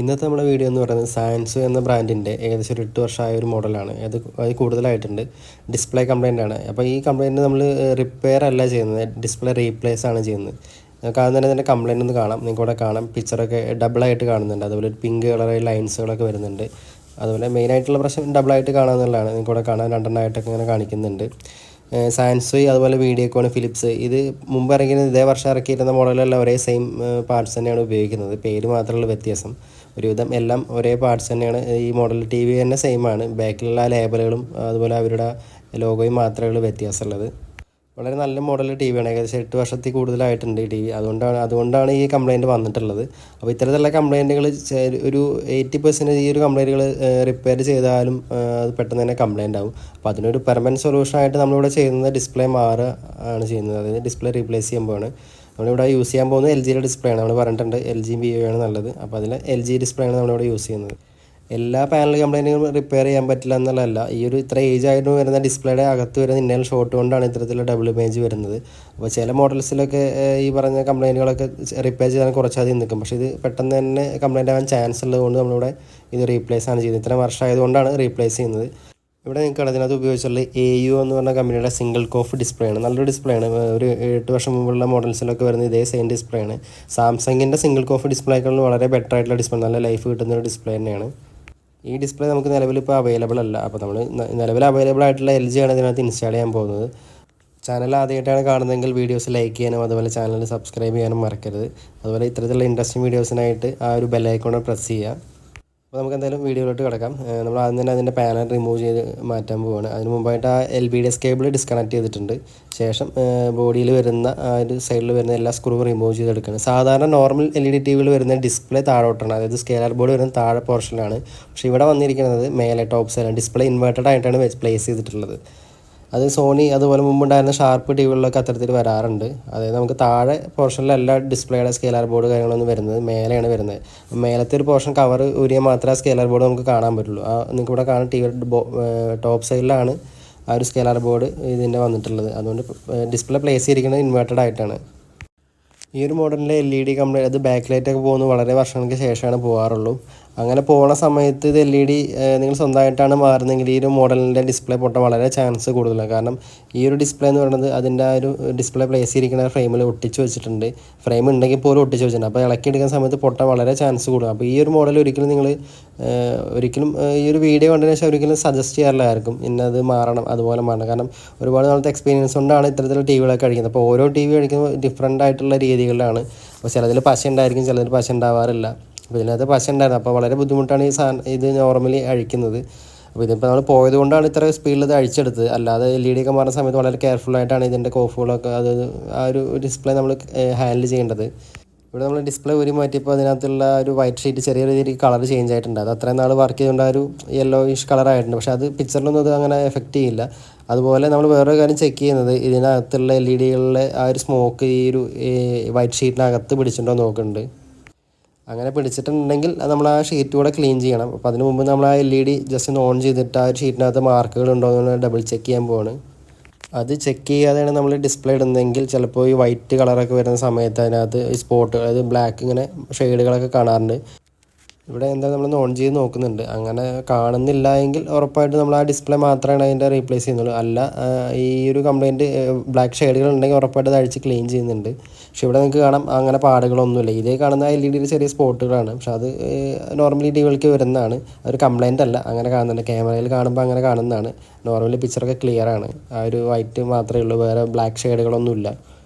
ഇന്നത്തെ നമ്മുടെ വീഡിയോ എന്ന് പറയുന്നത് സാൻസു എന്ന ബ്രാൻഡിൻ്റെ ഏകദേശം ഒരു 8 വർഷമായ ഒരു മോഡലാണ്. അത് കൂടുതലായിട്ടുണ്ട്. ഡിസ്പ്ലേ കംപ്ലൈൻ്റ് ആണ്. അപ്പോൾ ഈ കംപ്ലൈൻറ്റ് നമ്മൾ റിപ്പയർ അല്ല ചെയ്യുന്നത്, ഡിസ്പ്ലേ റീപ്ലേസ് ആണ് ചെയ്യുന്നത്. കാണുന്ന തന്നെ ഇതിൻ്റെ കംപ്ലൈൻറ്റ് ഒന്ന് കാണാം. നിങ്ങൾക്ക് ഇവിടെ കാണാം, പിക്ചറൊക്കെ ഡബിളായിട്ട് കാണുന്നുണ്ട്. അതുപോലെ ഒരു പിങ്ക് കളർ ലൈൻസുകളൊക്കെ വരുന്നുണ്ട്. അതുപോലെ മെയിനായിട്ടുള്ള പ്രശ്നം ഡബിളായിട്ട് കാണാമെന്നുള്ളതാണ്. നിങ്ങൾക്ക് ഇവിടെ കാണാൻ രണ്ടെണ്ണമായിട്ടൊക്കെ ഇങ്ങനെ കാണിക്കുന്നുണ്ട്. സാൻസുയി അതുപോലെ വീഡിയോകോൺ ഫിലിപ്സ് ഇത് മുമ്പ് ഇറങ്ങിയിരുന്ന ഇതേ വർഷം ഇറക്കിയിരുന്ന മോഡലെല്ലാം ഒരേ സെയിം പാർട്സ് തന്നെയാണ് ഉപയോഗിക്കുന്നത്. പേര് മാത്രമുള്ള വ്യത്യാസം. ഒരുവിധം എല്ലാം ഒരേ പാർട്സ് തന്നെയാണ്. ഈ മോഡൽ ടി വി തന്നെ സെയിം ആണ്. ബാക്കിലുള്ള ലേബലുകളും അതുപോലെ അവരുടെ ലോഗോയും മാത്രമേ ഉള്ളൂ വ്യത്യാസമുള്ളത്. വളരെ നല്ല മോഡൽ ടി വിയാണ്. ഏകദേശം 8 വർഷത്തിൽ കൂടുതലായിട്ടുണ്ട് ഈ ടി വി. അതുകൊണ്ടാണ് ഈ കംപ്ലയിൻറ്റ് വന്നിട്ടുള്ളത്. അപ്പോൾ ഇത്തരത്തിലുള്ള കംപ്ലയിൻറ്റുകൾ ഒരു 80% ഈ ഒരു കംപ്ലയിൻറ്റുകൾ റിപ്പയർ ചെയ്താലും അത് പെട്ടെന്ന് തന്നെ കംപ്ലയിൻ്റ് ആവും. അപ്പോൾ അതിനൊരു പെർമനൻറ്റ് സൊല്യൂഷനായിട്ട് നമ്മളിവിടെ ചെയ്യുന്നത് ഡിസ്പ്ലേ മാറുക ആണ് ചെയ്യുന്നത്. അതായത് ഡിസ്പ്ലേ റീപ്ലേസ് ചെയ്യുമ്പോഴാണ് നമ്മളിവിടെ യൂസ് ചെയ്യാൻ പോകുന്നത് എൽ ജിയുടെ ഡിസ്പ്ലേ ആണ്. നമ്മൾ പറഞ്ഞിട്ടുണ്ട് എൽ ജിയും വി ആണ് നല്ലത്. അപ്പോൾ അതിൽ എൽ ജി ഡിസ്പ്ലേ ആണ് നമ്മളിവിടെ യൂസ് ചെയ്യുന്നത്. എല്ലാ പാനൽ കംപ്ലൈൻറ്റുകളും റിപ്പയർ ചെയ്യാൻ പറ്റില്ല എന്നുള്ളതല്ല. ഈ ഒരു ഇത്ര ഏജ് ആയിട്ട് വരുന്ന ഡിസ്പ്ലേയുടെ അകത്ത് വരുന്ന ഇന്നൽ ഷോട്ട് കൊണ്ടാണ് ഇത്തരത്തിലുള്ള ഡബിൾ ഇമേജ് വരുന്നത്. അപ്പോൾ ചില മോഡൽസിലൊക്കെ ഈ പറഞ്ഞ കംപ്ലൈൻറ്റുകളൊക്കെ റിപ്പയർ ചെയ്യാൻ കുറച്ചധികം നിൽക്കും. പക്ഷേ ഇത് പെട്ടെന്ന് തന്നെ കംപ്ലൈൻറ്റ് ആവാൻ ചാൻസ് ഉള്ളതുകൊണ്ട് നമ്മളിവിടെ ഇത് റീപ്ലേസ് ആണ് ചെയ്യുന്നത്. ഇത്ര വർഷമായതുകൊണ്ടാണ് റീപ്ലേസ് ചെയ്യുന്നത്. ഇവിടെ നിങ്ങൾക്ക് അതിനകത്ത് ഉപയോഗിച്ചുള്ള AU എന്ന് പറഞ്ഞ കമ്പനിയുടെ സിംഗിൾ കോഫ് ഡിസ്പ്ലേ ആണ്. നല്ലൊരു ഡിസ്പ്ലേ ആണ്. ഒരു 8 വർഷം മുമ്പുള്ള മോഡൽസിലൊക്കെ വരുന്ന ഇതേ സെയിം ഡിസ്പ്ലേ ആണ്. സാംസങ്ങിൻ്റെ സിംഗിൾ കോഫ് ഡിസ്പ്ലേക്കാളും വളരെ ബെറ്റർ ആയിട്ടുള്ള ഡിസ്പ്ലേ, നല്ല ലൈഫ് കിട്ടുന്ന ഒരു ഡിസ്പ്ലേ തന്നെയാണ്. ഈ ഡിസ്പ്ലേ നമുക്ക് നിലവിൽ ഇപ്പോൾ അവൈലബിൾ അല്ല. അപ്പോൾ നമ്മൾ നിലവിൽ അവൈലബിൾ ആയിട്ടുള്ള LG ആണ് ഇതിനകത്ത് ഇൻസ്റ്റാൾ ചെയ്യാൻ പോകുന്നത്. ചാനൽ ആദ്യമായിട്ടാണ് കാണുന്നതെങ്കിൽ വീഡിയോസ് ലൈക്ക് ചെയ്യാനും അതുപോലെ ചാനൽ സബ്സ്ക്രൈബ് ചെയ്യാനും മറക്കരുത്. അതുപോലെ ഇത്തരത്തിലുള്ള ഇൻട്രസ്റ്റിംഗ് വീഡിയോസിനായിട്ട് ആ ഒരു ബെല്ലൈക്കോൺ പ്രസ് ചെയ്യുക. അപ്പോൾ നമുക്ക് എന്തായാലും വീഡിയോയിലോട്ട് കിടക്കാം. നമ്മൾ ആദ്യം തന്നെ അതിൻ്റെ പാനൽ റിമൂവ് ചെയ്ത് മാറ്റാൻ പോവുകയാണ്. അതിന് മുമ്പായിട്ട് ആ LBDS കേബിൾ ഡിസ്കണക്ട് ചെയ്തിട്ടുണ്ട്. ശേഷം ബോഡിയിൽ വരുന്ന ആ ഒരു സൈഡിൽ വരുന്ന എല്ലാ സ്ക്രൂ റിമൂവ് ചെയ്തെടുക്കുകയാണ്. സാധാരണ നോർമൽ LED TVയിൽ വരുന്ന ഡിസ്പ്ലേ താഴോട്ടാണ്, അതായത് സ്കെയിലർ ബോർഡ് വരുന്ന താഴെ പോർഷനിലാണ്. പക്ഷേ ഇവിടെ വന്നിരിക്കുന്നത് മേലെ ടോപ്പ് സൈഡിലാണ്. ഡിസ്പ്ലേ ഇൻവേർട്ടഡ് ആയിട്ടാണ് പ്ലേസ് ചെയ്തിട്ടുള്ളത്. അത് സോണി അതുപോലെ മുമ്പുണ്ടായിരുന്ന ഷാർപ്പ് TVകളിലൊക്കെ അത്തരത്തിൽ വരാറുണ്ട്. അതായത് നമുക്ക് താഴെ പോർഷനിലല്ല ഡിസ്പ്ലേയുടെ സ്കെയിലർ ബോർഡ് കാര്യങ്ങളൊന്നും വരുന്നത്, മേലെയാണ് വരുന്നത്. മേലത്തെ ഒരു പോർഷൻ കവർ ഊരിയാൽ മാത്രമേ സ്കെയിലർ ബോർഡ് നമുക്ക് കാണാൻ പറ്റുള്ളൂ. നിങ്ങൾക്ക് ഇവിടെ കാണാൻ ടോപ്പ് സൈഡിലാണ് ആ ഒരു സ്കെയിലർ ബോർഡ് ഇതിൻ്റെ വന്നിട്ടുള്ളത്. അതുകൊണ്ട് ഡിസ്പ്ലേ പ്ലേസ് ചെയ്തിരിക്കുന്നത് ഇൻവേർട്ടഡ് ആയിട്ടാണ്. ഈ ഒരു മോഡലിൻ്റെ LED കംപ്ലൈൻറ്റ് അത് ബാക്ക് ലൈറ്റൊക്കെ പോകുന്നത് വളരെ വർഷങ്ങൾക്ക് ശേഷമാണ് പോകാറുള്ളൂ. അങ്ങനെ പോകുന്ന സമയത്ത് ഇത് LED നിങ്ങൾ സ്വന്തമായിട്ടാണ് മാറുന്നതെങ്കിൽ ഈ ഒരു മോഡലിൻ്റെ ഡിസ്പ്ലേ പൊട്ടാൻ വളരെ ചാൻസ് കൂടുതലാണ്. കാരണം ഈ ഒരു ഡിസ്പ്ലേ എന്ന് പറയുന്നത് അതിൻ്റെ ആ ഒരു ഡിസ്പ്ലേ പ്ലേസ് ചെയ്തിരിക്കുന്ന ഫ്രെയിമിൽ ഒട്ടിച്ച് വെച്ചിട്ടുണ്ട്. ഫ്രെയിം ഉണ്ടെങ്കിൽ പോലും ഒട്ടിച്ച് വെച്ചിട്ടുണ്ട്. അപ്പോൾ ഇളക്കിയെടുക്കുന്ന സമയത്ത് പൊട്ടാൻ വളരെ ചാൻസ് കൂടും. അപ്പോൾ ഈ ഒരു മോഡൽ ഒരിക്കലും ഈ ഒരു വീഡിയോ കണ്ടതിന് ശേഷം ഒരിക്കലും സജസ്റ്റ് ചെയ്യാറില്ല ആർക്കും ഇന്നത് മാറണം അതുപോലെ മാറണം. കാരണം ഒരുപാട് നാളത്തെ എക്സ്പീരിയൻസ് കൊണ്ടാണ് ഇത്തരത്തിലുള്ള TVകളൊക്കെ കഴിക്കുന്നത്. അപ്പോൾ ഓരോ TV കഴിക്കുമ്പോൾ ഡിഫറൻ്റ് ആയിട്ടുള്ള രീതികളിലാണ്. അപ്പോൾ ചിലതിൽ പശ ഉണ്ടായിരിക്കും, ചിലതിൽ പശ ഉണ്ടാവാറില്ല. അപ്പോൾ ഇതിനകത്ത് പശ ഉണ്ടായിരുന്നു. അപ്പോൾ വളരെ ബുദ്ധിമുട്ടാണ് ഇത് നോർമലി അഴിക്കുന്നത്. അപ്പോൾ ഇതിപ്പോൾ നമ്മൾ പോയത് കൊണ്ടാണ് ഇത്ര സ്പീഡിൽ ഇത് അഴിച്ചെടുത്തത്. അല്ലാതെ LED ഒക്കെ മാറുന്ന സമയത്ത് വളരെ കെയർഫുള്ളായിട്ടാണ് ഇതിൻ്റെ കോഫുകളൊക്കെ ആ ഒരു ഡിസ്പ്ലേ നമ്മൾ ഹാൻഡിൽ ചെയ്യേണ്ടത്. ഇവിടെ നമ്മൾ ഡിസ്പ്ലേ ഊരി മാറ്റിയപ്പോൾ അതിനകത്തുള്ള ഒരു വൈറ്റ് ഷീറ്റ് ചെറിയ രീതിയിൽ കളർ ചേഞ്ച് ആയിട്ടുണ്ട്. അത് അത്രയും നാൾ വർക്ക് ചെയ്തുകൊണ്ട് ആ ഒരു യെല്ലോയിഷ് കളറായിട്ടുണ്ട്. പക്ഷേ അത് പിക്ചറിലൊന്നും അത് അങ്ങനെ എഫക്റ്റ് ചെയ്യില്ല. അതുപോലെ നമ്മൾ വേറൊരു കാര്യം ചെക്ക് ചെയ്യുന്നത് ഇതിനകത്തുള്ള LEDകളിലെ ആ ഒരു സ്മോക്ക് ഈ ഒരു വൈറ്റ് ഷീറ്റിനകത്ത് പിടിച്ചിട്ടുണ്ടോ നോക്കുന്നുണ്ട്. അങ്ങനെ പിടിച്ചിട്ടുണ്ടെങ്കിൽ നമ്മൾ ആ ഷീറ്റ് കൂടെ ക്ലീൻ ചെയ്യണം. അപ്പോൾ അതിന് മുമ്പ് നമ്മൾ ആ LED ജസ്റ്റ് ഒന്ന് ഓൺ ചെയ്തിട്ട് ആ ഒരു ഷീറ്റിനകത്ത് മാർക്കുകൾ ഉണ്ടോ എന്ന് ഡബിൾ ചെക്ക് ചെയ്യാൻ പോവാണ്. അത് ചെക്ക് ചെയ്യാതെയാണ് നമ്മൾ ഡിസ്പ്ലേ ഇടുന്നതെങ്കിൽ ചിലപ്പോൾ ഈ വൈറ്റ് കളറൊക്കെ വരുന്ന സമയത്ത് അതിനകത്ത് ഈ സ്പോട്ട്, അതായത് ബ്ലാക്ക് ഇങ്ങനെ ഷെയ്ഡുകളൊക്കെ കാണാറുണ്ട്. ഇവിടെ എന്തായാലും നമ്മളൊന്ന് ഓൺ ചെയ്ത് നോക്കുന്നുണ്ട്. അങ്ങനെ കാണുന്നില്ല എങ്കിൽ ഉറപ്പായിട്ട് നമ്മൾ ആ ഡിസ്പ്ലേ മാത്രമാണ് അതിൻ്റെ റീപ്ലേസ് ചെയ്യുന്നുള്ളൂ. അല്ല ഈ ഒരു കംപ്ലയിൻറ്റ് ബ്ലാക്ക് ഷെയ്ഡുകൾ ഉണ്ടെങ്കിൽ ഉറപ്പായിട്ട് അത് അഴിച്ച് ക്ലീൻ ചെയ്യുന്നുണ്ട്. പക്ഷേ ഇവിടെ നിങ്ങൾക്ക് കാണാം അങ്ങനെ പാടുകളൊന്നുമില്ല. ഇതേ കാണുന്ന LEDയിൽ ചെറിയ സ്പോട്ടുകളാണ്. പക്ഷെ അത് നോർമലി TVകൾക്ക് വരുന്നതാണ്. അതൊരു കംപ്ലയിൻ്റ് അല്ല, അങ്ങനെ കാണുന്നുണ്ട്. ക്യാമറയിൽ കാണുമ്പോൾ അങ്ങനെ കാണുന്നതാണ്. നോർമലി പിക്ചറൊക്കെ ക്ലിയർ ആണ്. ആ ഒരു വൈറ്റ് മാത്രമേ ഉള്ളൂ, വേറെ ബ്ലാക്ക് ഷെയ്ഡുകളൊന്നുമില്ല,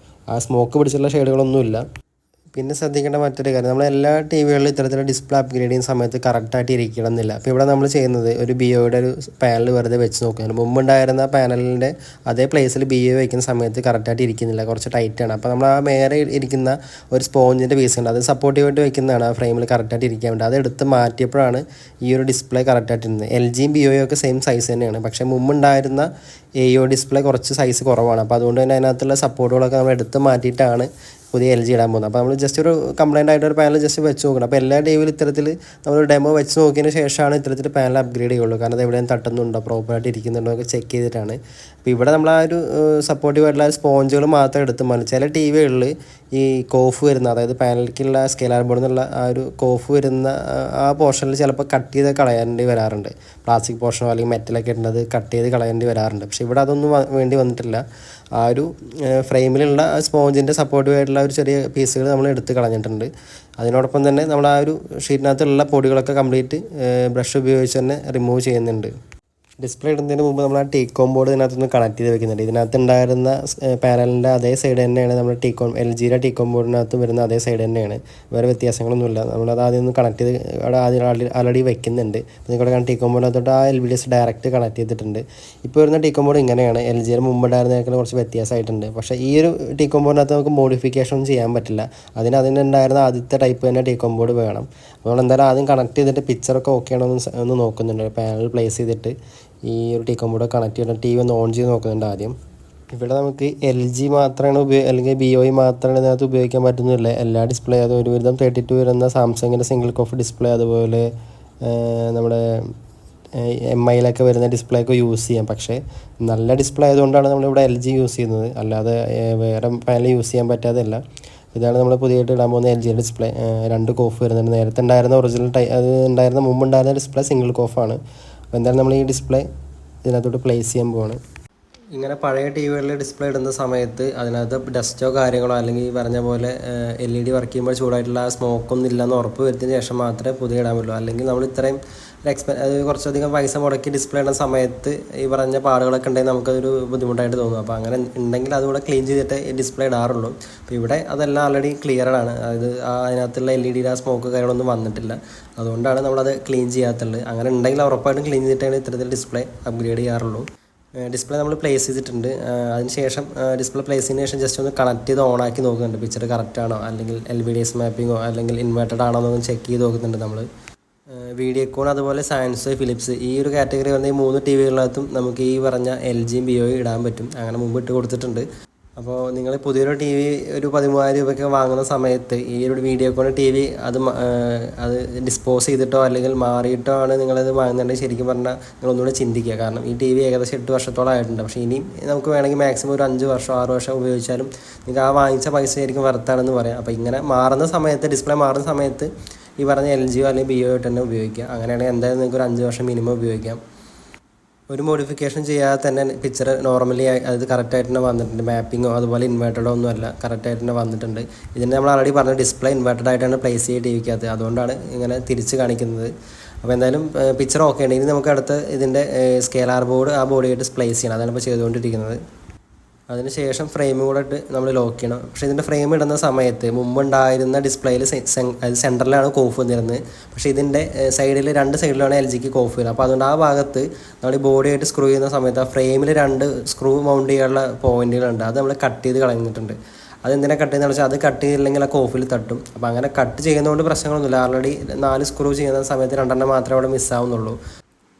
ആ സ്മോക്ക് പിടിച്ചുള്ള ഷെയ്ഡുകളൊന്നുമില്ല. പിന്നെ ശ്രദ്ധിക്കേണ്ട മറ്റൊരു കാര്യം, നമ്മൾ എല്ലാ TVകളിലും ഇത്തരത്തിലുള്ള ഡിസ്പ്ലേ അപ്ഗ്രേഡ് ചെയ്യുന്ന സമയത്ത് കറക്റ്റായിട്ട് ഇരിക്കണം എന്നില്ല. അപ്പോൾ ഇവിടെ നമ്മൾ ചെയ്യുന്നത് ഒരു BOയുടെ ഒരു പാനൽ വെറുതെ വെച്ച് നോക്കുകയാണ്. മുമ്പുണ്ടായിരുന്ന പാനലിൻ്റെ അതേ പ്ലേസിൽ BO വയ്ക്കുന്ന സമയത്ത് കറക്റ്റായിട്ട് ഇരിക്കുന്നില്ല, കുറച്ച് ടൈറ്റാണ്. അപ്പോൾ നമ്മൾ ആ മേലെ ഇരിക്കുന്ന ഒരു സ്പോഞ്ചിൻ്റെ പീസ് ഉണ്ട്, അത് സപ്പോർട്ടീവായിട്ട് വയ്ക്കുന്നതാണ് ആ ഫ്രെയിമിൽ കറക്റ്റായിട്ട് ഇരിക്കാൻ വേണ്ടി. അത് എടുത്ത് മാറ്റിയപ്പോഴാണ് ഈ ഒരു ഡിസ്പ്ലേ കറക്റ്റായിട്ട് ഇരുന്നത്. LGയും BOയും ഒക്കെ സെയിം സൈസ് തന്നെയാണ്. പക്ഷേ മുമ്പുണ്ടായിരുന്ന AO ഡിസ്പ്ലേ കുറച്ച് സൈസ് കുറവാണ്. അപ്പോൾ അതുകൊണ്ട് തന്നെ അതിനകത്തുള്ള സപ്പോർട്ടുകളൊക്കെ നമ്മൾ എടുത്ത് മാറ്റിയിട്ടാണ് പുതിയ LG ഇടാൻ പോകുന്നത്. അപ്പോൾ നമ്മൾ ജസ്റ്റ് ഒരു കംപ്ലൈൻ്റ് ആയിട്ട് ഒരു പാനൽ ജസ്റ്റ് വെച്ച് നോക്കണം. അപ്പോൾ എല്ലാ TVയിലും ഇത്തരത്തിൽ നമ്മൾ ഡെമോ വെച്ച് നോക്കിയതിന് ശേഷമാണ് ഇത്തരത്തിൽ പാനൽ അപ്ഗ്രേഡ് ചെയ്യുള്ളൂ. കാരണം അത് എവിടെയും തട്ടുന്നുണ്ടോ, പ്രോപ്പറായിട്ട് ഇരിക്കുന്നുണ്ടോ ഒക്കെ ചെക്ക് ചെയ്തിട്ടാണ്. അപ്പോൾ ഇവിടെ നമ്മൾ ആ ഒരു സപ്പോർട്ടീവ് ആയിട്ടുള്ള സ്പോഞ്ചുകൾ മാത്രം എടുത്ത് മാറ്റി. ചില TVകളിൽ ഈ കോഫ് വരുന്ന, അതായത് പാനലിലേക്കുള്ള സ്കെയിലർ ബോർഡിൽ നിന്നുള്ള ആ ഒരു കോഫ് വരുന്ന ആ പോർഷനിൽ ചിലപ്പോൾ കട്ട് ചെയ്ത് കളയേണ്ടി വരാറുണ്ട്. പ്ലാസ്റ്റിക് പോർഷനോ അല്ലെങ്കിൽ മെറ്റലൊക്കെ ഉള്ളത് കട്ട് ചെയ്ത് കളയേണ്ടി വരാറുണ്ട്. പക്ഷേ ഇവിടെ അതൊന്നും വേണ്ടി വന്നിട്ടില്ല. ആ ഒരു ഫ്രെയിമിലുള്ള സ്പോഞ്ചിൻ്റെ സപ്പോർട്ടീവ് ആയിട്ടുള്ള ഒരു ചെറിയ പീസുകൾ നമ്മൾ എടുത്ത് കളഞ്ഞിട്ടുണ്ട്. അതിനോടൊപ്പം തന്നെ നമ്മൾ ആ ഒരു ഷീറ്റിനകത്തുള്ള പൊടികളൊക്കെ കംപ്ലീറ്റ് ബ്രഷ് ഉപയോഗിച്ച് തന്നെ റിമൂവ് ചെയ്യുന്നുണ്ട്. ഡിസ്പ്ലേ ഇടുന്നതിന് മുമ്പ് നമ്മൾ ആ ടീകോം ബോർഡ് ഇതിനകത്തൊന്ന് കണക്ട് ചെയ്ത് വെക്കുന്നുണ്ട്. ഇതിനകത്ത് ഉണ്ടായിരുന്ന പാനലിൻ്റെ അതേ സൈഡ് തന്നെയാണ് നമ്മൾ എൽ ജിയുടെ ടീകോം ബോർഡിനകത്ത് വരുന്ന അതേ സൈഡ് തന്നെയാണ്. വേറെ വ്യത്യാസങ്ങളൊന്നുമില്ല. നമ്മളത് ആദ്യം ഒന്ന് കണക്ട് ചെയ്ത് അവിടെ ആദ്യം ആൾറെഡി വെക്കുന്നുണ്ട്. നിങ്ങളുടെ കാണാൻ ടീകോം ബോർഡിനകത്തോട്ട് ആ LVDS ഡയറക്റ്റ് കണക്ട് ചെയ്തിട്ടുണ്ട്. ഇപ്പോൾ വരുന്ന ടീകോം ബോർഡ് ഇങ്ങനെയാണ്. എൽ ജിയുടെ മുമ്പുണ്ടായിരുന്നതിനേക്കാൾ കുറച്ച് വ്യത്യാസമായിട്ടുണ്ട്. പക്ഷേ ഈ ഒരു ടീകോം ബോർഡിനകത്ത് നമുക്ക് മോഡിഫിക്കേഷൻ ഒന്നും ചെയ്യാൻ പറ്റില്ല. അതിനുണ്ടായിരുന്ന ആദ്യത്തെ ടൈപ്പ് തന്നെ ടീകോം ബോർഡ് വേണം. നമ്മൾ എന്തായാലും ആദ്യം കണക്ട് ചെയ്തിട്ട് പിക്ചറൊക്കെ ഓക്കെ ആണോ ഒന്ന് നോക്കുന്നുണ്ട്. പാനൽ പ്ലേസ് ചെയ്തിട്ട് ഈ ഒരു ടീകോം ബോർഡ് കണക്ട് ചെയ്തിട്ട് TV ഒന്ന് ഓൺ ചെയ്ത് നോക്കുന്നുണ്ട് ആദ്യം. ഇവിടെ നമുക്ക് LG മാത്രമാണ് അല്ലെങ്കിൽ BOE മാത്രമാണ് ഇതിനകത്ത് ഉപയോഗിക്കാൻ പറ്റുന്നില്ല. എല്ലാ ഡിസ്പ്ലേ, അത് ഒരുവിധം 32 വരുന്ന സാംസങ്ങിൻ്റെ സിംഗിൾ കോഫ് ഡിസ്പ്ലേ, അതുപോലെ നമ്മുടെ MIയിലൊക്കെ വരുന്ന ഡിസ്പ്ലേ ഒക്കെ യൂസ് ചെയ്യാം. പക്ഷേ നല്ല ഡിസ്പ്ലേ ആയതുകൊണ്ടാണ് നമ്മളിവിടെ LG യൂസ് ചെയ്യുന്നത്. അല്ലാതെ വേറെ പാനൽ യൂസ് ചെയ്യാൻ പറ്റാതെയല്ല. ഇതാണ് നമ്മൾ പുതിയതായിട്ട് ഇടാൻ പോകുന്ന LG ഡിസ്പ്ലേ. 2 കോഫ് വരുന്നുണ്ട്. നേരത്തെ ഉണ്ടായിരുന്ന ഒറിജിനൽ അത് ഉണ്ടായിരുന്ന മുമ്പുണ്ടായിരുന്ന ഡിസ്പ്ലേ സിംഗിൾ കോഫാണ്. അപ്പോൾ എന്തായാലും നമ്മൾ ഈ ഡിസ്പ്ലേ ഇതിനകത്തോട്ട് പ്ലേസ് ചെയ്യാൻ പോവാണ്. ഇങ്ങനെ പഴയ TVകളിൽ ഡിസ്പ്ലേ ഇടുന്ന സമയത്ത് അതിനകത്ത് ഡസ്റ്റോ കാര്യങ്ങളോ അല്ലെങ്കിൽ ഈ പറഞ്ഞ പോലെ LED വർക്ക് ചെയ്യുമ്പോൾ ചൂടായിട്ടുള്ള ആ സ്മോക്കൊന്നും ഇല്ലെന്ന് ഉറപ്പ് വരുത്തിയതിന് ശേഷം മാത്രമേ പുതിയ ഇടാൻ പറ്റുള്ളൂ. അല്ലെങ്കിൽ നമ്മൾ ഇത്രയും അത് കുറച്ചധികം പൈസ മുടക്കി ഡിസ്പ്ലേ ഇടുന്ന സമയത്ത് ഈ പറഞ്ഞ പാടുകളൊക്കെ ഉണ്ടെങ്കിൽ നമുക്കതൊരു ബുദ്ധിമുട്ടായിട്ട് തോന്നും. അപ്പോൾ അങ്ങനെ ഉണ്ടെങ്കിൽ അതുകൂടെ ക്ലീൻ ചെയ്തിട്ട് ഈ ഡിസ്പ്ലേ ഇടാറുള്ളൂ. അപ്പോൾ ഇവിടെ അതെല്ലാം ആൾറെഡി ക്ലിയറാണ്. അതായത് അതിനകത്തുള്ള LED ആ സ്മോക്ക് കാര്യങ്ങളൊന്നും വന്നിട്ടില്ല. അതുകൊണ്ടാണ് നമ്മളത് ക്ലീൻ ചെയ്യാത്തുള്ളത്. അങ്ങനെ ഉണ്ടെങ്കിൽ ഉറപ്പായിട്ടും ക്ലീൻ ചെയ്തിട്ടാണ് ഇത്തരത്തിൽ ഡിസ്പ്ലേ അപ്ഗ്രേഡ് ചെയ്യാറുള്ളൂ. ഡിസ്പ്ലേ നമ്മൾ പ്ലേസ് ചെയ്തിട്ടുണ്ട്. അതിനുശേഷം ഡിസ്പ്ലേ പ്ലേസ് ചെയ്തതിന് ശേഷം ജസ്റ്റ് ഒന്ന് കണക്ട് ചെയ്ത് ഓണാക്കി നോക്കുന്നുണ്ട്. പിക്ചർ കറക്റ്റ് ആണോ, അല്ലെങ്കിൽ LVDS മാപ്പിങ്ങോ അല്ലെങ്കിൽ ഇൻവേർട്ടഡ് ആണോ എന്നൊന്ന് ചെക്ക് ചെയ്ത് നോക്കുന്നുണ്ട് നമ്മൾ. വീഡിയോക്കോൺ, അതുപോലെ സാൻസോയ്, ഫിലിപ്സ്, ഈ ഒരു കാറ്റഗറി വന്ന ഈ 3 TVകളിനകത്തും നമുക്ക് ഈ പറഞ്ഞ LGയും BOE ഇടാൻ പറ്റും. അങ്ങനെ മുമ്പ് ഇട്ട് കൊടുത്തിട്ടുണ്ട്. അപ്പോൾ നിങ്ങൾ പുതിയൊരു TV ഒരു 13,000 രൂപയ്ക്ക് വാങ്ങുന്ന സമയത്ത് ഈ ഒരു വീഡിയോക്കോൺ TV അത് ഡിസ്പോസ് ചെയ്തിട്ടോ അല്ലെങ്കിൽ മാറിയിട്ടോ ആണ് നിങ്ങളത് വാങ്ങുന്നുണ്ടെങ്കിൽ ശരിക്കും പറഞ്ഞാൽ നിങ്ങളൊന്നുകൂടെ ചിന്തിക്കുക. കാരണം ഈ TV ഏകദേശം 8 വർഷത്തോളം ആയിട്ടുണ്ട്. പക്ഷേ ഇനിയും നമുക്ക് വേണമെങ്കിൽ മാക്സിമം ഒരു 5 വർഷം 6 വർഷം ഉപയോഗിച്ചാലും നിങ്ങൾക്ക് ആ വാങ്ങിച്ച പൈസ ശരിക്കും വർത്താണെന്ന് പറയാം. അപ്പോൾ ഇങ്ങനെ മാറുന്ന സമയത്ത്, ഡിസ്പ്ലേ മാറുന്ന സമയത്ത് ഈ പറഞ്ഞ LGയോ അല്ലെങ്കിൽ BOE തന്നെ ഉപയോഗിക്കുക. അങ്ങനെയാണെങ്കിൽ എന്തായാലും നിങ്ങൾക്ക് ഒരു 5 വർഷം മിനിമം ഉപയോഗിക്കാം. ഒരു മോഡിഫിക്കേഷൻ ചെയ്യാതെ തന്നെ പിക്ചർ നോർമലി അത് കറക്റ്റായിട്ട് തന്നെ വന്നിട്ടുണ്ട്. മാപ്പിങ്ങോ അതുപോലെ ഇൻവേർട്ടഡോ ഒന്നും അല്ല, കറക്റ്റായിട്ട് തന്നെ വന്നിട്ടുണ്ട്. ഇതിന് നമ്മൾ ആൾറെഡി പറഞ്ഞ ഡിസ്പ്ലേ ഇൻവേർട്ടഡ് ആയിട്ടാണ് പ്ലേസ് ചെയ്യുക TVക്കകത്ത്. അതുകൊണ്ടാണ് ഇങ്ങനെ തിരിച്ച് കാണിക്കുന്നത്. അപ്പോൾ എന്തായാലും പിക്ചർ ഓക്കെ ഉണ്ട്. ഇനി നമുക്ക് അടുത്ത് ഇതിൻ്റെ സ്കെയിലർ ബോർഡ് ആ ബോഡിയായിട്ട് പ്ലേസ് ചെയ്യണം. അതാണ് ഇപ്പോൾ ചെയ്തുകൊണ്ടിരിക്കുന്നത്. അതിനുശേഷം ഫ്രെയിം കൂടെ ഇട്ട് നമ്മൾ ലോക്ക് ചെയ്യണം. പക്ഷേ ഇതിൻ്റെ ഫ്രെയിം ഇടുന്ന സമയത്ത് മുമ്പുണ്ടായിരുന്ന ഡിസ്പ്ലേയിൽ അത് സെൻറ്ററിലാണ് കോഫ് വന്നിരുന്നത്. പക്ഷേ ഇതിൻ്റെ സൈഡിൽ 2 സൈഡിലാണ് LGക്ക് കോഫ് വരുന്നത്. അപ്പോൾ അതുകൊണ്ട് ആ ഭാഗത്ത് നമ്മൾ ഈ ബോഡിയായിട്ട് സ്ക്രൂ ചെയ്യുന്ന സമയത്ത് ആ ഫ്രെയിമിൽ 2 സ്ക്രൂ മൗണ്ട് ചെയ്യാനുള്ള പോയിന്റുകളുണ്ട്. അത് നമ്മൾ കട്ട് ചെയ്ത് കളഞ്ഞിട്ടുണ്ട്. അതെന്തിനാണ് കട്ട് ചെയ്യുന്നത് വെച്ചാൽ അത് കട്ട് ചെയ്തില്ലെങ്കിൽ ആ കോഫിൽ തട്ടും. അപ്പോൾ അങ്ങനെ കട്ട് ചെയ്യുന്നതുകൊണ്ട് പ്രശ്നങ്ങളൊന്നുമില്ല. ആൾറെഡി 4 സ്ക്രൂ ചെയ്യുന്ന സമയത്ത് 2 മാത്രമേ അവിടെ മിസ്സാവുന്നുള്ളൂ.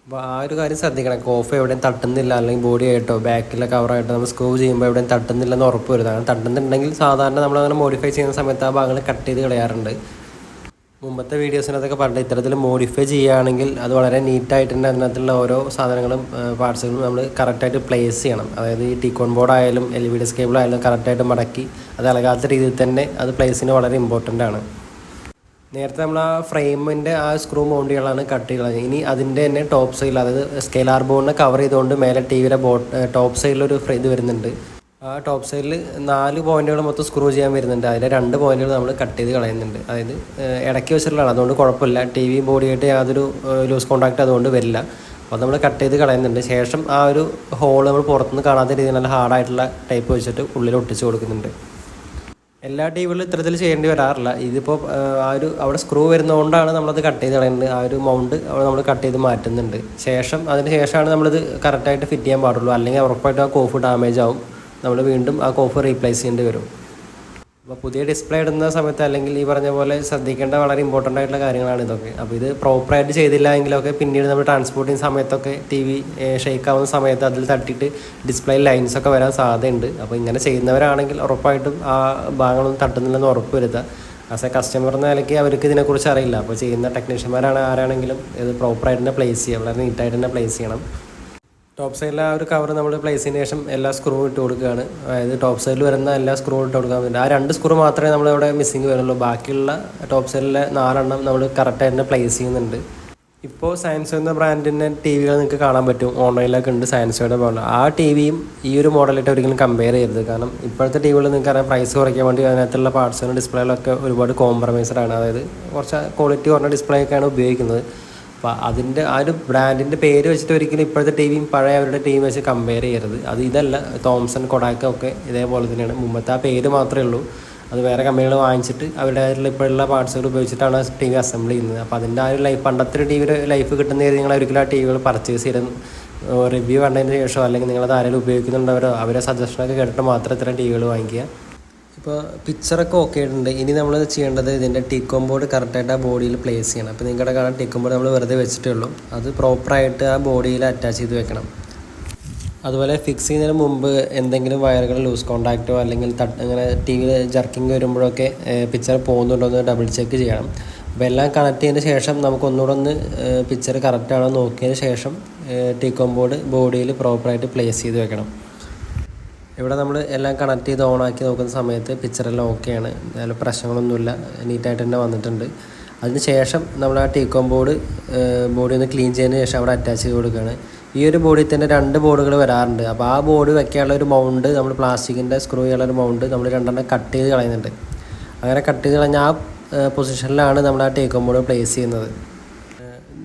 അപ്പോൾ ആ ഒരു കാര്യം ശ്രദ്ധിക്കണം. കോഫ് എവിടെയും തട്ടുന്നില്ല, അല്ലെങ്കിൽ ബോഡി ആയിട്ടോ ബാക്കിലെ കവറായിട്ടോ നമ്മൾ സ്ക്രൂ ചെയ്യുമ്പോൾ എവിടെയും തട്ടുന്നില്ലെന്ന് ഉറപ്പ് വരുന്നത്. അങ്ങനെ തട്ടുന്നുണ്ടെങ്കിൽ സാധാരണ നമ്മളങ്ങനെ മോഡിഫൈ ചെയ്യുന്ന സമയത്ത് ആ ഭാഗങ്ങൾ കട്ട് ചെയ്ത് കളയാറുണ്ട്. മുമ്പത്തെ വീഡിയോസിനകത്തൊക്കെ പറഞ്ഞിട്ട് ഇത്തരത്തിൽ മോഡിഫൈ ചെയ്യുകയാണെങ്കിൽ അത് വളരെ നീറ്റായിട്ട് തന്നെ അതിനകത്തുള്ള ഓരോ സാധനങ്ങളും പാർട്സുകളും നമ്മൾ കറക്റ്റായിട്ട് പ്ലേസ് ചെയ്യണം. അതായത് ഈ ടീകോൺ ബോർഡ് ആയാലും LVDS കേബിൾ ആയാലും കറക്റ്റായിട്ട് മടക്കി അത് ഇളകാത്ത രീതിയിൽ തന്നെ അത് പ്ലേസിന് വളരെ ഇമ്പോർട്ടൻ്റ് ആണ്. നേരത്തെ നമ്മൾ ആ ഫ്രെയിമിൻ്റെ ആ സ്ക്രൂ മൗണ്ട് ചെയ്യാനാണ് കട്ട് ചെയ്യുന്നത്. ഇനി അതിൻ്റെ തന്നെ ടോപ്പ് സൈഡിൽ, അതായത് സ്കെയിലർ ബോർഡിനെ കവർ ചെയ്തുകൊണ്ട് മേലെ TVയുടെ ടോപ്പ് സൈഡിലൊരു ഇത് വരുന്നുണ്ട്. ആ ടോപ്പ് സൈഡിൽ 4 പോയിന്റുകൾ മൊത്തം സ്ക്രൂ ചെയ്യാൻ വരുന്നുണ്ട്. അതിലെ 2 പോയിന്റുകൾ നമ്മൾ കട്ട് ചെയ്ത് കളയുന്നുണ്ട്. അതായത് ഇടയ്ക്ക് വെച്ചിട്ടുള്ളതാണ്, അതുകൊണ്ട് കുഴപ്പമില്ല. TV ബോഡിയായിട്ട് യാതൊരു ലൂസ് കോൺടാക്റ്റ് അതുകൊണ്ട് വരില്ല. അപ്പോൾ നമ്മൾ കട്ട് ചെയ്ത് കളയുന്നുണ്ട്. ശേഷം ആ ഒരു ഹോൾ നമ്മൾ പുറത്തുനിന്ന് കാണാത്ത രീതിയിൽ നല്ല ഹാർഡായിട്ടുള്ള ടൈപ്പ് വെച്ചിട്ട് ഉള്ളിൽ ഒട്ടിച്ച് കൊടുക്കുന്നുണ്ട്. എല്ലാ TVകളിലും ഇത്തരത്തിൽ ചെയ്യേണ്ടി വരാറില്ല. ഇതിപ്പോൾ അവിടെ സ്ക്രൂ വരുന്നതുകൊണ്ടാണ് നമ്മളത് കട്ട് ചെയ്ത് കളയുന്നത്. ആ ഒരു മൗണ്ട് നമ്മൾ കട്ട് ചെയ്ത് മാറ്റുന്നുണ്ട്. അതിന് ശേഷമാണ് നമ്മളിത് കറക്റ്റായിട്ട് ഫിറ്റ് ചെയ്യാൻ പാടുള്ളൂ. അല്ലെങ്കിൽ ഉറപ്പായിട്ടും ആ കോഫ് ഡാമേജ് ആവും. നമ്മൾ വീണ്ടും ആ കോഫ് റീപ്ലേസ് ചെയ്യേണ്ടി വരും. അപ്പോൾ പുതിയ ഡിസ്പ്ലേ ഇടുന്ന സമയത്ത് അല്ലെങ്കിൽ ഈ പറഞ്ഞ പോലെ ശ്രദ്ധിക്കേണ്ട വളരെ ഇമ്പോർട്ടൻ്റ് ആയിട്ടുള്ള കാര്യങ്ങളാണ് ഇതൊക്കെ. അപ്പോൾ ഇത് പ്രോപ്പറായിട്ട് ചെയ്തില്ല എങ്കിലൊക്കെ പിന്നീട് നമ്മൾ ട്രാൻസ്പോർട്ട് ചെയ്യുന്ന സമയത്തൊക്കെ TV ഷെയ്ക്ക് ആവുന്ന സമയത്ത് അതിൽ തട്ടിയിട്ട് ഡിസ്പ്ലേ ലൈൻസൊക്കെ വരാൻ സാധ്യതയുണ്ട്. അപ്പോൾ ഇങ്ങനെ ചെയ്യുന്നവരാണെങ്കിൽ ഉറപ്പായിട്ടും ആ ഭാഗങ്ങളൊന്നും തട്ടുന്നില്ലെന്ന് ഉറപ്പ് വരുത്തുക. ആസ് എ കസ്റ്റമർ എന്ന നിലയ്ക്ക് അവർക്ക് ഇതിനെക്കുറിച്ച് അറിയില്ല. അപ്പോൾ ചെയ്യുന്ന ടെക്നീഷ്യന്മാരാണ് ആരാണെങ്കിലും ഇത് പ്രോപ്പറായിട്ട് തന്നെ പ്ലേസ് ചെയ്യുക, വളരെ നീറ്റായിട്ട് തന്നെ പ്ലേസ് ചെയ്യണം. ടോപ്പ് സൈഡിലെ ആ ഒരു കവർ നമ്മൾ പ്ലേസ് ചെയ്തതിന് ശേഷം എല്ലാ സ്ക്രൂ ഇട്ട് കൊടുക്കുകയാണ്. അതായത് ടോപ്പ് സൈഡിൽ വരുന്ന എല്ലാ സ്ക്രൂ ഇട്ട് കൊടുക്കാൻ പറ്റും. ആ 2 സ്ക്രൂ മാത്രമേ നമ്മളിവിടെ മിസ്സിങ് വരുള്ളൂ. ബാക്കിയുള്ള ടോപ്പ് സൈഡിലെ 4 എണ്ണം നമ്മൾ കറക്റ്റായിട്ട് പ്ലേസ് ചെയ്യുന്നുണ്ട്. ഇപ്പോൾ സാൻസോ എന്ന ബ്രാൻഡിൻ്റെ ടി വികൾ നിങ്ങൾക്ക് കാണാൻ പറ്റും. ഓൺലൈനിലൊക്കെ ഉണ്ട് സാൻസോയുടെ മോഡൽ. ആ ടി വിയും ഈ ഒരു മോഡലായിട്ട് ഒരിക്കലും കമ്പയർ ചെയ്യരുത്. കാരണം ഇപ്പോഴത്തെ ടി വികൾ നിങ്ങൾക്ക് അറിയാം, പ്രൈസ് കുറയ്ക്കാൻ വേണ്ടി അതിനകത്തുള്ള പാർട്സും ഡിസ്പ്ലേകളൊക്കെ ഒരുപാട് കോംപ്രമൈസറാണ്. അതായത് കുറച്ച് ക്വാളിറ്റി കുറഞ്ഞ ഡിസ്പ്ലേ ഒക്കെയാണ് ഉപയോഗിക്കുന്നത്. അപ്പോൾ അതിൻ്റെ ആ ഒരു ബ്രാൻഡിൻ്റെ പേര് വെച്ചിട്ട് ഒരിക്കലും ഇപ്പോഴത്തെ ടി വിയും പഴയ അവരുടെ ടീം വെച്ച് കമ്പയർ ചെയ്യരുത്. അത് ഇതല്ല, തോംസൺ കൊഡാക്കൊക്കെ ഇതേപോലെ തന്നെയാണ്. മുമ്പത്തെ ആ പേര് മാത്രമേ ഉള്ളൂ. അത് വേറെ കമ്പനികൾ വാങ്ങിച്ചിട്ട് അവരുടെ ഇപ്പോഴുള്ള പാർട്സുകൾ ഉപയോഗിച്ചിട്ടാണ് ടി വി അസംബിൾ ചെയ്യുന്നത്. അപ്പോൾ അതിൻ്റെ ആ ഒരു ലൈഫ്, പണ്ടത്തെ ടി വിയുടെ ലൈഫ് കിട്ടുന്ന രീതിയിൽ നിങ്ങൾ ഒരിക്കലും ആ ടി വികൾ പർച്ചേസ് ചെയ്ത് റിവ്യൂ കണ്ടതിന് ശേഷം അല്ലെങ്കിൽ നിങ്ങളത് ആരെങ്കിലും ഉപയോഗിക്കുന്നുണ്ടവരോ അവരെ സജഷനൊക്കെ കേട്ടിട്ട് മാത്രം ഇത്തരം ടി വികൾ വാങ്ങിക്കുക. ഇപ്പോൾ പിക്ചറൊക്കെ ഓക്കെ ആയിട്ടുണ്ട്. ഇനി നമ്മൾ ചെയ്യേണ്ടത് ഇതിൻ്റെ ടിക്കോം ബോർഡ് കറക്റ്റായിട്ട് ആ ബോഡിയിൽ പ്ലേസ് ചെയ്യണം. അപ്പോൾ നിങ്ങളുടെ കാണാൻ ടിക്കോം ബോർഡ് നമ്മൾ വെറുതെ വെച്ചിട്ടേ ഉള്ളൂ. അത് പ്രോപ്പറായിട്ട് ആ ബോഡിയിൽ അറ്റാച്ച് ചെയ്ത് വെക്കണം. അതുപോലെ ഫിക്സ് ചെയ്യുന്നതിന് മുമ്പ് എന്തെങ്കിലും വയറുകൾ ലൂസ് കോണ്ടാക്റ്റോ അല്ലെങ്കിൽ അങ്ങനെ ടി വിയിൽ ജർക്കിങ് വരുമ്പോഴൊക്കെ പിക്ചർ പോകുന്നുണ്ടോ എന്ന് ഡബിൾ ചെക്ക് ചെയ്യണം. അപ്പോൾ എല്ലാം കണക്ട് ചെയ്തതിന് ശേഷം നമുക്കൊന്നുകൂടെ ഒന്ന് പിക്ചർ കറക്റ്റാണോ നോക്കിയതിന് ശേഷം ടിക്കോം ബോർഡ് ബോഡിയിൽ പ്രോപ്പറായിട്ട് പ്ലേസ് ചെയ്ത് വെക്കണം. ഇവിടെ നമ്മൾ എല്ലാം കണക്ട് ചെയ്ത് ഓണാക്കി നോക്കുന്ന സമയത്ത് പിക്ചറെല്ലാം ഓക്കെയാണ്. അതിൽ പ്രശ്നങ്ങളൊന്നുമില്ല, നീറ്റായിട്ട് തന്നെ വന്നിട്ടുണ്ട്. അതിന് ശേഷം നമ്മൾ ആ ടീക്കോം ബോഡി ഒന്ന് ക്ലീൻ ചെയ്തതിന് ശേഷം അവിടെ അറ്റാച്ച് ചെയ്ത് കൊടുക്കുകയാണ്. ഈ ഒരു ബോഡിയിൽ തന്നെ 2 ബോർഡുകൾ വരാറുണ്ട്. അപ്പോൾ ആ ബോർഡ് വെക്കാനുള്ള ഒരു മൗണ്ട്, നമ്മൾ പ്ലാസ്റ്റിക്കിൻ്റെ സ്ക്രൂ ചെയ്യാനുള്ള ഒരു മൗണ്ട് നമ്മൾ 2 കട്ട് ചെയ്ത് കളയുന്നുണ്ട്. അങ്ങനെ കട്ട് ചെയ്ത് കളഞ്ഞ ആ പൊസിഷനിലാണ് നമ്മൾ ആ ടീക്കോം ബോർഡ് പ്ലേസ് ചെയ്യുന്നത്.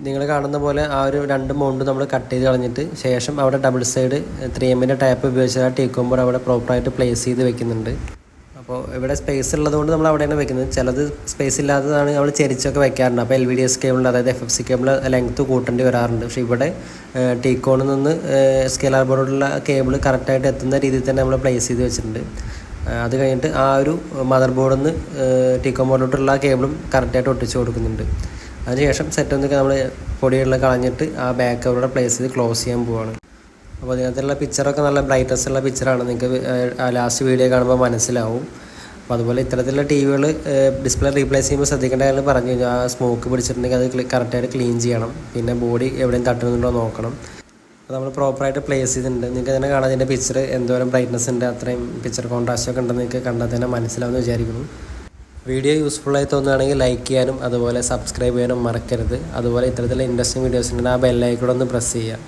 നിങ്ങൾ കാണുന്ന പോലെ ആ ഒരു 2 മൗണ്ട് നമ്മൾ കട്ട് ചെയ്ത് കളഞ്ഞിട്ട് ശേഷം അവിടെ ഡബിൾ സൈഡ് 3M ടാപ്പ് ഉപയോഗിച്ച് ആ ടീക്കോം ബോർഡ് അവിടെ പ്രോപ്പറായിട്ട് പ്ലേസ് ചെയ്ത് വെക്കുന്നുണ്ട്. അപ്പോൾ ഇവിടെ സ്പേസ് ഉള്ളതുകൊണ്ട് നമ്മൾ അവിടെയാണ് വെക്കുന്നത്. ചിലത് സ്പേസ് ഇല്ലാത്തതാണ് നമ്മൾ ചെരിച്ചൊക്കെ വെക്കാറുണ്ട്. അപ്പോൾ LVDS കേബിൾ, അതായത് FFC കേബിൾ ലെങ്ത്ത് കൂട്ടേണ്ടി വരാറുണ്ട്. പക്ഷേ ഇവിടെ ടീക്കോണിൽ നിന്ന് സ്കെയിലർ ബോർഡിലുള്ള കേബിൾ കറക്റ്റായിട്ട് എത്തുന്ന രീതിയിൽ തന്നെ നമ്മൾ പ്ലേസ് ചെയ്ത് വെച്ചിട്ടുണ്ട്. അത് കഴിഞ്ഞിട്ട് ആ ഒരു മദർ ബോർഡിൽ നിന്ന് ടീക്കോം ബോർഡിലോട്ടുള്ള കേബിളും കറക്റ്റായിട്ട് ഒട്ടിച്ച് കൊടുക്കുന്നുണ്ട്. അതിനുശേഷം സെറ്റ് ഒന്നൊക്കെ നമ്മൾ പൊടിയുള്ള കളഞ്ഞിട്ട് ആ ബാക്ക് കവറോടെ പ്ലേസ് ചെയ്ത് ക്ലോസ് ചെയ്യാൻ പോവുകയാണ്. അപ്പോൾ അതിനകത്തുള്ള പിക്ചറൊക്കെ നല്ല ബ്രൈറ്റ്നസ് ഉള്ള പിക്ചറാണ്. നിങ്ങൾക്ക് ലാസ്റ്റ് വീഡിയോ കാണുമ്പോൾ മനസ്സിലാവും. അപ്പോൾ അതുപോലെ ഇത്തരത്തിലുള്ള ടി വികൾ ഡിസ്പ്ലേ റീപ്ലേസ് ചെയ്യുമ്പോൾ ശ്രദ്ധിക്കേണ്ട കാര്യം പറഞ്ഞു കഴിഞ്ഞാൽ, ആ സ്മോക്ക് പിടിച്ചിട്ടുണ്ടെങ്കിൽ അത് കറക്റ്റായിട്ട് ക്ലീൻ ചെയ്യണം. പിന്നെ ബോഡി എവിടെയും തട്ടുന്നുണ്ടോ നോക്കണം. അപ്പോൾ നമ്മൾ പ്രോപ്പറായിട്ട് പ്ലേസ് ചെയ്തിട്ടുണ്ട്. നിങ്ങൾക്ക് തന്നെ കാണാൻ ഇതിൻ്റെ പിക്ചർ എന്തോരം ബ്രൈറ്റ്നസ് ഉണ്ട്, അത്രയും പിക്ചർ കോൺട്രാസ്റ്റ് ഒക്കെ ഉണ്ടെന്ന് നിങ്ങൾക്ക് കണ്ടാൽ തന്നെ മനസ്സിലാവുമെന്ന് വിചാരിക്കുന്നു. വീഡിയോ യൂസ്ഫുള്ളായി തോന്നുകയാണെങ്കിൽ ലൈക്ക് ചെയ്യാനും അതുപോലെ സബ്സ്ക്രൈബ് ചെയ്യാനും മറക്കരുത്. അതുപോലെ ഇത്തരത്തിലുള്ള ഇൻട്രസ്റ്റിംഗ് വീഡിയോസ് ഉണ്ടെങ്കിൽ ആ ബെല്ലൈക്കൺ ഒന്ന് പ്രസ് ചെയ്യുക.